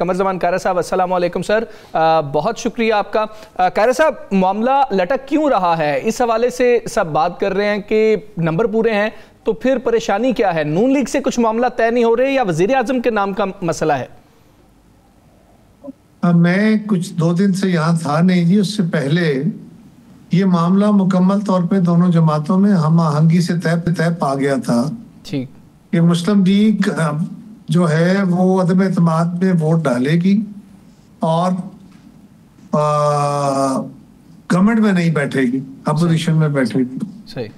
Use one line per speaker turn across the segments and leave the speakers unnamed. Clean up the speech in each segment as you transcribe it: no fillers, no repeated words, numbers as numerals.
कमर जमान कायरा साहब, अस्सलाम वालेकुम सर, बहुत शुक्रिया आपका। कायरा साहब, मामला लटक क्यों रहा है, इस हवाले से सब बात कर रहे हैं कि नंबर पूरे हैं, तो फिर परेशानी क्या है? नून लीग से कुछ मामला तय नहीं हो रहे या वजीर आजम के नाम का मसला है?
मैं कुछ 2 दिन से यहाँ था नहीं जी, उससे पहले ये मामला मुकम्मल तौर पे दोनों जमातों में हम आहंगी से तय पा गया था।
ठीक,
कि मुस्लिम लीग जो है वो अदम एतमाद में वोट डालेगी और गवर्नमेंट में नहीं बैठेगी, अपोजिशन में बैठेगी।
सही।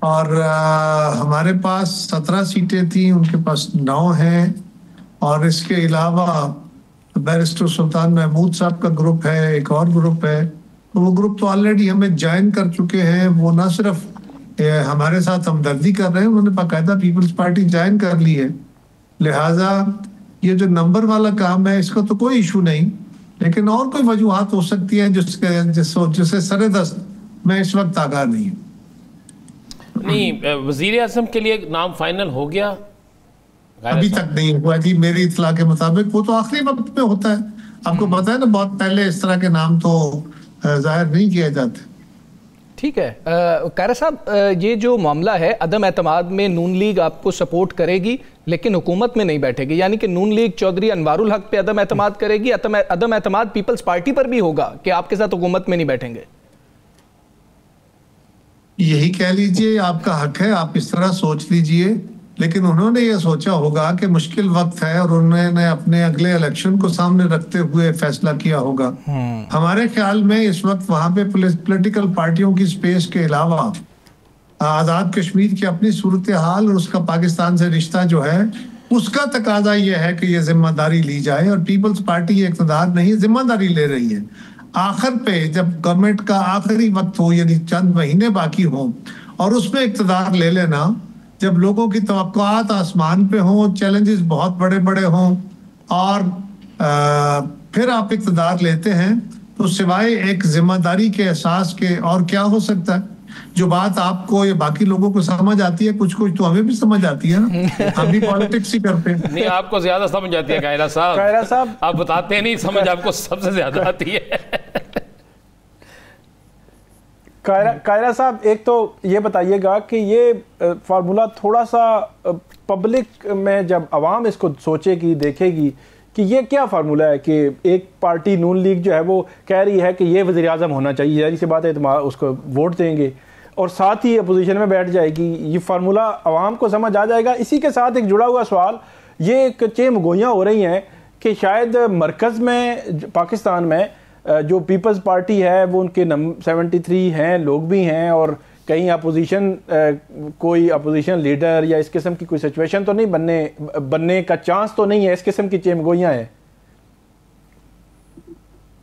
और हमारे पास 17 सीटें थी, उनके पास 9 हैं। और इसके अलावा बैरिस्टर सुल्तान महमूद साहब का ग्रुप है, एक और ग्रुप है, तो वो ग्रुप तो ऑलरेडी हमें ज्वाइन कर चुके हैं। वो ना सिर्फ हमारे साथ हमदर्दी कर रहे हैं, उन्होंने बाकायदा पीपल्स पार्टी ज्वाइन कर ली है। लिहाजा ये जो नंबर वाला काम है इसका तो कोई इशू नहीं, लेकिन और कोई वजूहात हो सकती है जिससे सरेदस्त मैं इस वक्त आगाह नहीं हूँ।
नहीं, वजीर आजम के लिए नाम फाइनल हो गया?
अभी तक नहीं हुआ जी, मेरी इत्तला के मुताबिक। वो तो आखिरी वक्त में होता है, आपको पता है ना, बहुत पहले इस तरह के नाम तो जाहिर नहीं किए जाते।
ठीक है कायरा साहब, ये जो मामला है अदम एतमाद में नून लीग आपको सपोर्ट करेगी लेकिन हुकूमत में नहीं बैठेगी, यानी कि नून लीग चौधरी अनवारुल हक पे अदम एतमाद करेगी, अदम एतमाद पीपल्स पार्टी पर भी होगा कि आपके साथ हुकूमत में नहीं बैठेंगे?
यही कह लीजिए, आपका हक है, आप इस तरह सोच लीजिए, लेकिन उन्होंने ये सोचा होगा कि मुश्किल वक्त है और उन्होंने अपने अगले इलेक्शन को सामने रखते हुए फैसला किया होगा। हमारे ख्याल में इस वक्त वहां पे पॉलिटिकल पार्टियों की स्पेस के अलावा आज़ाद कश्मीर की अपनी सूरत हाल और उसका पाकिस्तान से रिश्ता जो है उसका तकाजा ये है कि ये जिम्मेदारी ली जाए, और पीपल्स पार्टी ये इक़्तिदार नहीं, जिम्मेदारी ले रही है। आखिर पे जब गवर्नमेंट का आखिरी वक्त हो, यानी चंद महीने बाकी हो, और उसमें इक़्तिदार ले लेना, जब लोगों की तवक्कुआत आसमान पे हों, चैलेंजेस बहुत बड़े बड़े हों, और फिर आप इक़्तिदार लेते हैं, तो सिवाय एक जिम्मेदारी के एहसास के और क्या हो सकता है? जो बात आपको या बाकी लोगों को समझ आती है, कुछ कुछ तो हमें भी समझ आती है ना, हम भी पॉलिटिक्स ही करते हैं।
नहीं, आपको ज्यादा समझ आती है कायरा साहब, आप बताते नहीं, समझ आपको सबसे ज्यादा आती है।
कायरा साहब, एक तो ये बताइएगा कि ये फार्मूला थोड़ा सा पब्लिक में जब आवाम इसको सोचेगी, देखेगी कि ये क्या फार्मूला है कि एक पार्टी नून लीग जो है वो कह रही है कि ये वज़ीर आज़म होना चाहिए, जाहिर सी बात है उसको वोट देंगे, और साथ ही अपोजिशन में बैठ जाएगी, ये फार्मूला आवाम को समझ आ जाएगा। इसी के साथ एक जुड़ा हुआ सवाल, ये एक चेमगोइयाँ हो रही हैं कि शायद मरकज़ में पाकिस्तान में जो पीपल्स पार्टी है वो उनके 73 हैं, लोग भी हैं, और कहीं अपोजिशन कोई अपोजिशन लीडर या इस किस्म की कोई सिचुएशन तो नहीं बनने का चांस तो नहीं है, इस किस्म की चेमगोइयाँ हैं।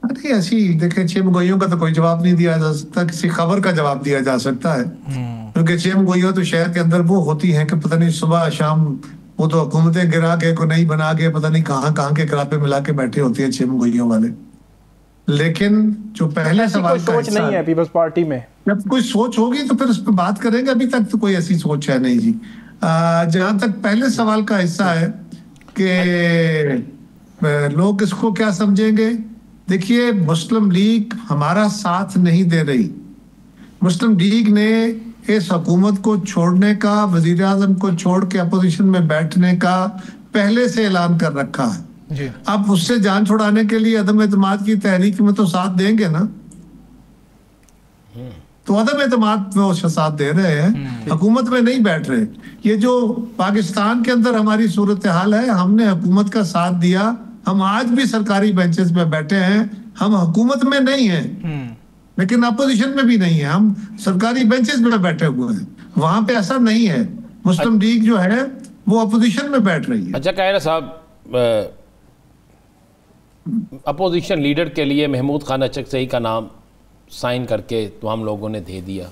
अरे ऐसी देखें, चेमगोइयों का तो कोई जवाब नहीं दिया जा सकता, किसी खबर का जवाब दिया जा सकता है, क्योंकि चेमगोइयाँ तो शहर के अंदर वो होती हैं कि पता नहीं सुबह शाम वो तो हुकूमतें गिरा के को नहीं बना के पता नहीं कहाँ कहाँ के करापे मिला के बैठे होती है चेमगोइयों वाले। लेकिन जो पहले सवाल का
सोच नहीं है पीपल्स पार्टी में, जब
कोई सोच होगी तो फिर उस पर बात करेंगे, अभी तक तो कोई ऐसी सोच है नहीं जी। जहां तक पहले सवाल का हिस्सा है कि लोग इसको क्या समझेंगे, देखिए मुस्लिम लीग हमारा साथ नहीं दे रही। मुस्लिम लीग ने इस हुकूमत को छोड़ने का, वजीर आजम को छोड़ के अपोजिशन में बैठने का पहले से ऐलान कर रखा है। अब उससे जान छुड़ाने के लिए अदम एतमाद की तहरीक में तो साथ देंगे ना, तो अदम एतमाद में वो साथ दे रहे हैं, हुकूमत में नहीं बैठ रहे। ये जो पाकिस्तान के अंदर हमारी सूरत हाल है, हमने हुकूमत का साथ दिया, हम आज भी सरकारी बेंचेस पे बैठे हैं, हम हुकूमत में नहीं हैं लेकिन अपोजिशन में भी नहीं है, हम सरकारी बेंचेस पे बैठे हुए हैं। वहां पे ऐसा नहीं है, मुस्लिम लीग जो है वो अपोजिशन में बैठ रही है।
अच्छा कायरा साहब, अपोजिशन लीडर के लिए महमूद खान अचकज़ई का नाम साइन करके तो हम लोगों ने दे दिया,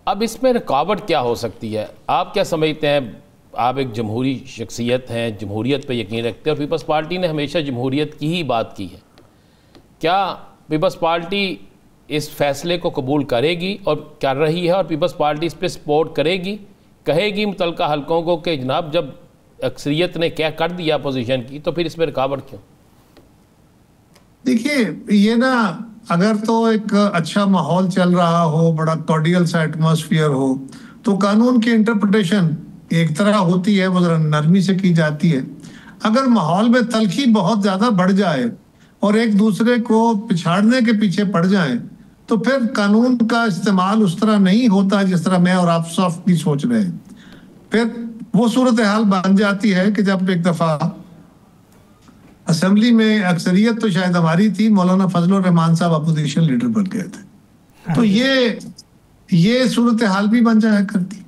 अब इसमें रुकावट क्या हो सकती है? आप क्या समझते हैं? आप एक जमहूरी शख्सियत हैं, जमहूरियत पर यकीन रखते हैं, और पीपल्स पार्टी ने हमेशा जमहूरियत की ही बात की है। क्या पीपल्स पार्टी इस फैसले को कबूल करेगी और कर रही है, और पीपल्स पार्टी इस पर सपोर्ट करेगी, कहेगी मुतलका हलकों को कि जनाब जब अक्सरियत ने क्या कर दिया अपोजिशन की, तो फिर इसमें रुकावट क्यों?
देखिए ये ना, अगर तो एक अच्छा माहौल चल रहा हो, बड़ा कॉर्डियल सा एटमॉस्फेयर हो, तो कानून की इंटरप्रिटेशन एक तरह होती है, वो जरा नरमी से की जाती है। अगर माहौल में तलखी बहुत ज्यादा बढ़ जाए और एक दूसरे को पिछाड़ने के पीछे पड़ जाए, तो फिर कानून का इस्तेमाल उस तरह नहीं होता जिस तरह मैं और आप सॉफ्टली सोच रहे हैं। फिर वो सूरत हाल बन जाती है कि जब एक दफा असेंबली में अक्सरियत तो शायद हमारी थी, मौलाना फजलुर रहमान साहब अपोजिशन लीडर बन गए थे, तो ये सूरत हाल भी बन जाया करती।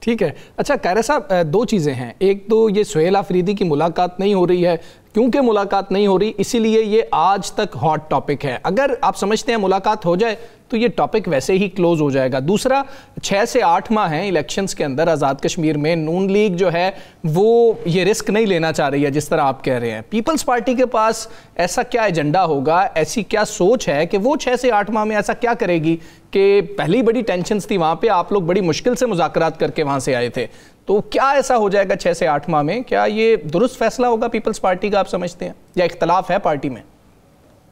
ठीक है। अच्छा कायरा साहब, दो चीज़ें हैं। एक तो ये सुहेल आफरीदी की मुलाकात नहीं हो रही है, क्योंकि मुलाकात नहीं हो रही इसीलिए ये आज तक हॉट टॉपिक है। अगर आप समझते हैं मुलाकात हो जाए तो ये टॉपिक वैसे ही क्लोज हो जाएगा। दूसरा, 6 से 8 माह हैं इलेक्शंस के अंदर आज़ाद कश्मीर में, नून लीग जो है वो ये रिस्क नहीं लेना चाह रही है जिस तरह आप कह रहे हैं। पीपल्स पार्टी के पास ऐसा क्या एजेंडा होगा, ऐसी क्या सोच है कि वो 6 से 8 माह में ऐसा क्या करेगी कि पहली बड़ी टेंशन्स थी वहाँ पे, आप लोग बड़ी मुश्किल से मुज़ाकरात करके वहाँ से आए थे, तो क्या ऐसा हो जाएगा 6 से 8 माह में? क्या ये दुरुस्त फैसला होगा पीपल्स पार्टी का, आप समझते हैं, या इख्तलाफ है पार्टी में?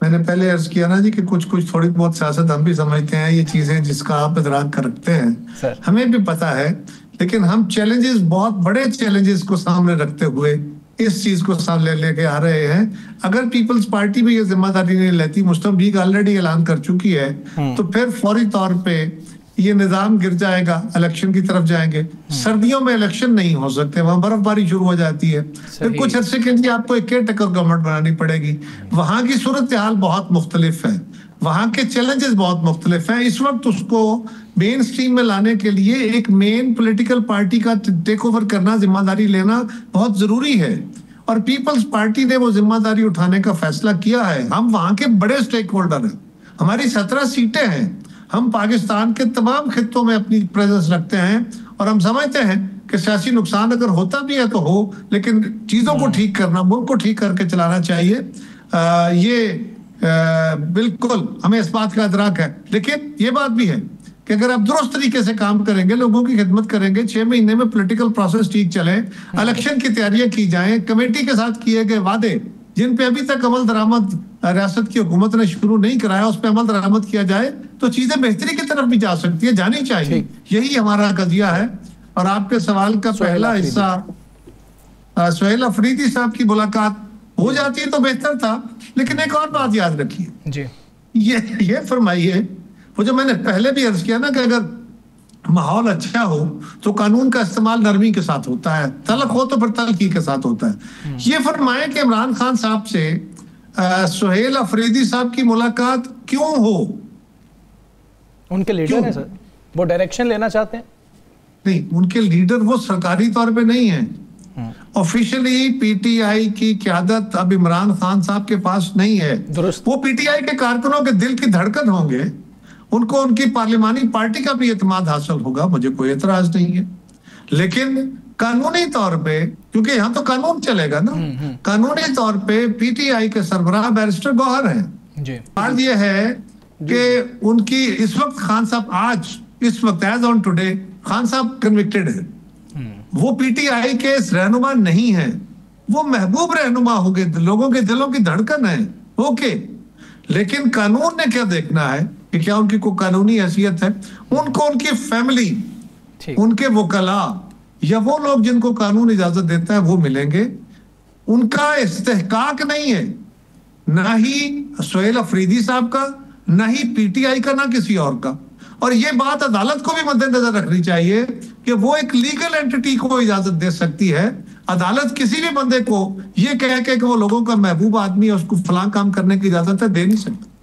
मैंने पहले अर्ज किया ना जी कि कुछ थोड़ी बहुत सियासत हम भी समझते हैं, ये चीजें जिसका आप इदराक कर रखते हैं हमें भी पता है, लेकिन हम चैलेंजेस, बहुत बड़े चैलेंजेस को सामने रखते हुए इस चीज को सामने लेके आ रहे हैं। अगर पीपल्स पार्टी भी ये जिम्मेदारी नहीं लेती, मुस्लिम लीग ऑलरेडी ऐलान कर चुकी है, तो फिर फौरी तौर पे ये निजाम गिर जाएगा, इलेक्शन की तरफ जाएंगे। सर्दियों में इलेक्शन नहीं हो सकते, वहां बर्फबारी शुरू हो जाती है, फिर कुछ अरसे के लिए आपको एक केयरटेकर गवर्नमेंट बनानी पड़ेगी। वहां की सूरत हाल बहुत मुख्तलिफ है, वहां के चैलेंजेस बहुत मुख्तलिफ हैं। इस वक्त उसको मेन स्ट्रीम में लाने के लिए एक मेन पॉलिटिकल पार्टी का टेक ओवर करना, जिम्मेदारी लेना बहुत जरूरी है, और पीपल्स पार्टी ने वो जिम्मेदारी उठाने का फैसला किया है। हम वहां के बड़े स्टेक होल्डर हैं, हमारी 17 सीटें हैं, हम पाकिस्तान के तमाम खित्तों में अपनी प्रेजेंस रखते हैं, और हम समझते हैं कि सियासी नुकसान अगर होता भी है तो हो, लेकिन चीजों को ठीक करना, मुल्क को ठीक करके चलाना चाहिए। बिल्कुल हमें इस बात का इदराक है, लेकिन ये बात भी है कि अगर आप दुरुस्त तरीके से काम करेंगे, लोगों की खिदमत करेंगे, 6 महीने में पॉलिटिकल प्रोसेस ठीक चले, इलेक्शन की तैयारियां की जाएं, कमेटी के साथ किए गए वादे जिन पे अभी तक अमल दरामद रियासत की हुकूमत ने शुरू नहीं कराया, उस पर अमल दरामद किया जाए, तो चीजें बेहतरी की तरफ भी जा सकती है, जानी चाहिए। यही हमारा कजिया है। और आपके सवाल का पहला हिस्सा, सुहेल अफरीदी साहब की मुलाकात हो जाती तो बेहतर था, लेकिन एक और बात याद रखिए जी, ये फरमाइए, वो जो मैंने पहले भी अर्ज किया ना कि अगर माहौल अच्छा हो तो कानून का इस्तेमाल नरमी के साथ होता है, तलख हो तो फिर तलखी के साथ होता है। ये फरमाए कि इमरान खान साहब से सुहेल अफरीदी साहब की मुलाकात क्यों हो?
उनके लीडर हैं सर, वो डायरेक्शन लेना चाहते हैं।
नहीं, उनके लीडर वो सरकारी तौर पे नहीं है, ऑफिशियली पीटीआई की क़यादत अब इमरान खान साहब के पास नहीं है। वो पीटीआई के कारकुनों के दिल की धड़कन होंगे, उनको उनकी पार्लिमानी पार्टी का भी एतमाद हासिल होगा, मुझे कोई एतराज नहीं है, लेकिन कानूनी तौर पे, क्योंकि यहाँ तो कानून चलेगा ना, कानूनी तौर पे पीटीआई के सरबराह बैरिस्टर गौहर हैं। बात यह है कि उनकी इस वक्त खान साहब, आज इस वक्त एज ऑन टुडे खान साहब कन्विक्टेड है, वो पीटीआई के रहनुमा नहीं है, वो महबूब रहनुमा हो गए, लोगों के दिलों की धड़कन है, ओके, लेकिन कानून ने क्या देखना है कि क्या उनकी कोई कानूनी हैसियत है, उनको उनकी फैमिली, उनके वकला या वो लोग जिनको कानून इजाजत देता है वो मिलेंगे। उनका इस्तेहकाक नहीं है, ना ही सुहेल अफरीदी साहब का, ना ही पीटीआई का, ना किसी और का। और ये बात अदालत को भी मद्देनजर रखनी चाहिए कि वो एक लीगल एंटिटी को इजाजत दे सकती है। अदालत किसी भी बंदे को ये कह के कि वो लोगों का महबूब आदमी है, उसको फलां काम करने की इजाजत है, दे नहीं सकती।